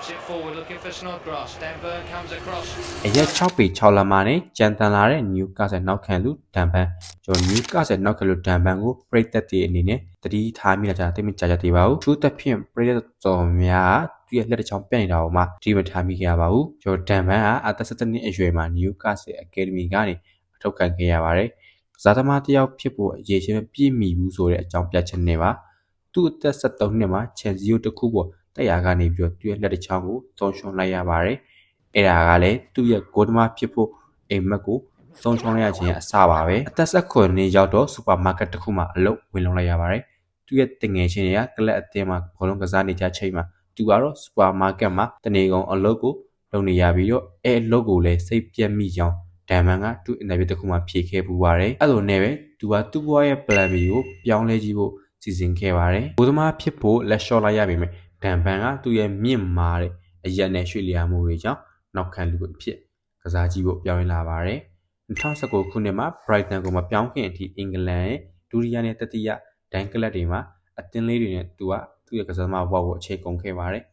it forward, looking for Snodgrass. Dan Burn comes across. အရက်6ပေ6လမ်းမှာနဲ့ကြံတန်လာတဲ့ Newcastle နောက်ခံလူဒန်ပန်ကျွန်တော် Newcastle နောက်ခံလူဒန်ပန်ကိုပရိသတ်တွေအနေနဲ့တတိထားမိလာကြတိတ်မကြကြသေးပါဘူးသူတစ်ဖြင့်ပရိသတ်တော်များသူရဲ့လက်တစ်ချောင်းပြန့်နေတာကိုမှဒီမထားမိခဲ့ရပါဘူးကျွန်တော်ဒန်ပန်ကအသက်17နှစ်အရွယ်မှာ Newcastle Academy ကနေအထောက်ခံခဲ့ရပါတယ်ကစားသမားတစ်ယောက်ဖြစ်ဖို့အရေးချင်းပြည့်မီဘူးဆိုတဲ့အကြောင်းပြချက်နဲ့ပါသူ့အသက်73နှစ်မှာ Chelsea ကိုတစ်ခုပေါ်တက်ရာကနေပြီးတော့သူ့ရဲ့လက်တစ်ချောင်းကိုသုံးရှုံးလိုက်ရပါတယ်အဲ့ဒါကလည်းသူ့ရဲ့ဂိုးသမားဖြစ်ဖို့အိမ်မက်ကိုသုံးချောင်းရခြင်းအစပါပဲအသက်19နှစ်ရောက်တော့စူပါမားကတ်တစ်ခုမှာအလုပ်ဝင်လုပ်လိုက်ရပါတယ်သူ့ရဲ့တငယ်ချင်းတွေကကလပ်အသင်းမှာဘောလုံးကစားနေကြချိန်မှာသူကတော့စူပါမားကတ်မှာတနေကုန်အလုပ်ကိုလုပ်နေရပြီးတော့အဲ့အလုပ်ကိုလည်းစိတ်ပြတ်မိကြောင်းဒန်မန်ကသူ့အင်တာဗျူးတစ်ခုမှာဖြေခဲ့ပူပါတယ်အဲ့လိုနဲ့ပဲသူကသူ့ဘဝရဲ့ plan B ကိုပြောင်းလဲကြည့်ဖို့စီစဉ်ခဲ့ပါတယ်ဂိုးသမားဖြစ်ဖို့လက်လျှော့လိုက်ရပေမဲ့ဒန်ပန်ကသူ့ရဲ့မြင့်မားတဲ့အရက်နဲ့ရွှေ့လျားမှုတွေကြောင့်နောက်ခံလူအဖြစ်ကစားကြည့်ဖို့ပြောင်းလဲလာပါတယ်2019ခုနှစ်မှာ Brighton ကိုမပြောင်းခင်အထိအင်္ဂလန်ရဲ့ဒုတိယနဲ့တတိယဒိုင်းကလပ်တွေမှာအသင်းလေးတွေနဲ့သူ့ရဲ့ကစားသမားဘဝကိုအခြေကုန်ခဲ့ပါတယ်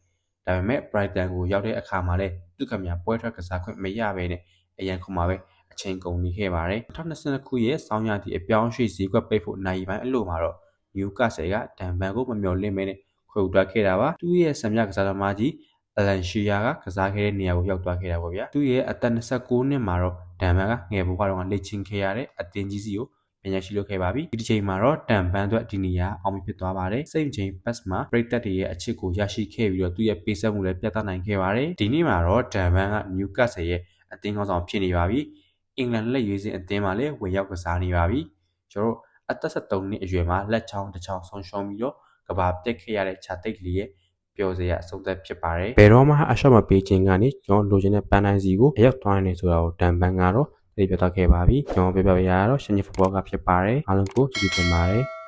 ဒါပေမဲ့ Brighton ကိုရောက်တဲ့အခါမှာလည်းသူ့ကများပွဲထွက်ကစားခွင့်မရဘဲနဲ့အရန်ခုမှာပဲအချိန်ကုန်နေခဲ့ပါတယ်2022ခုရဲ့ဆောင်းရာသီအပြောင်းရွှေ့ဈေးကွက်ပိတ်ဖို့နိုင်ပိုင်းအလို့မှာတော့ Newcastle ကဒန်ဘန်ကိုမမျှော်လင့်မဲနဲ့ခွဲယူသွားခဲ့တာပါသူ့ရဲ့ဆံမြကစားသမားကြီးအလန်ရှီယာကကစားခဲ့တဲ့နေရာကိုရောက်သွားခဲ့တာပေါ့ဗျာသူ့ရဲ့အသက်29နှစ်မှာတော့ဒန်ဘန်ကငယ်ဘဝတုန်းကလေ့ကျင့်ခဲ့ရတဲ့အသင်းကြီးစီကိုပြန်ရရှိလုပ်ခဲ့ပါပြီဒီတစ်ချိန်မှာတော့ဒန်ဘန်အတွက်ဒီနေရာအောင်မြင်ဖြစ်သွားပါတယ်စိတ်ချိန်ပတ်မှာပရိသတ်တွေရဲ့အချစ်ကိုရရှိခဲ့ပြီးတော့သူ့ရဲ့ပေးဆက်မှုလည်းပြသနိုင်ခဲ့ပါတယ်ဒီနေ့မှာတော့ဒန်ဘန်က Newcastle ရဲ့အသင်းကောင်းဆောင်ဖြစ်နေပါပြီအင်္ဂလန်လက်ရွေးစင်အသင်းမှာလည်းဝင်ရောက်ကစားနေပါပြီကျွန်တော်အသက်73နှစ်အရွယ်မှာလက်ချောင်းတစ်ချောင်းဆုံးရှုံးပြီးတော့ကဘာပြက်ခဲ့ရတဲ့ခြာတိတ်ကလေးရဲ့ပျော်စရာအဆုံးသက်ဖြစ်ပါတယ်ဘယ်တော့မှအရှော့မပေးခြင်းကနေကျွန်တော်လိုချင်တဲ့ပန်းတိုင်းစီကိုအရောက်သွားနေဆိုတာကိုဒန်ဘန်ကတော့သိပြသခဲ့ပါပြီကျွန်တော်ပြပြရတော့ရှင်ကြီးဖူဘောကဖြစ်ပါတယ်အားလုံးကိုကျေးဇူးတင်ပါတယ်